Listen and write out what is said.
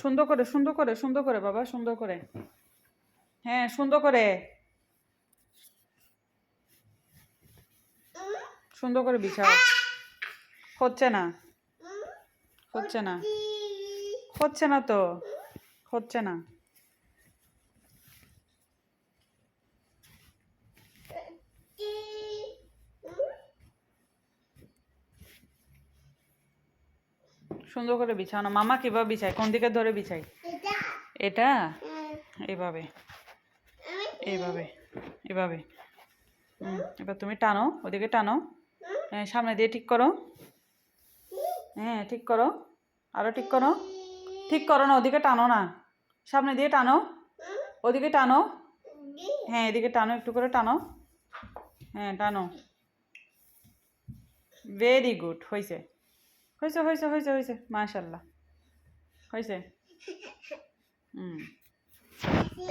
সুন্দর করে সুন্দর করে সুন্দর করে বাবা, সুন্দর করে। হ্যাঁ, সুন্দর করে সুন্দর করে বিছাও। হচ্ছে না, হচ্ছে না, হচ্ছে না তো, হচ্ছে না। সুন্দর করে বিছাও না। মামা কিভাবে বিছাই, কোন দিকে ধরে বিছাই? এটা এইভাবে, এইভাবে, এভাবে। এবার তুমি টানো, ওদিকে টানো। হ্যাঁ, সামনে দিয়ে ঠিক করো। হ্যাঁ, ঠিক করো, আরো ঠিক করো। ঠিক করো না, ওদিকে টানো না, সামনে দিয়ে টানো, ওদিকে টানো। হ্যাঁ, এদিকে টানো, একটু করে টানো। হ্যাঁ, টানো। ভেরি গুড, হয়েছে, হয়েছে, হয়েছে, হয়েছে, হয়েছে, মাশাল্লাহ, হয়েছে।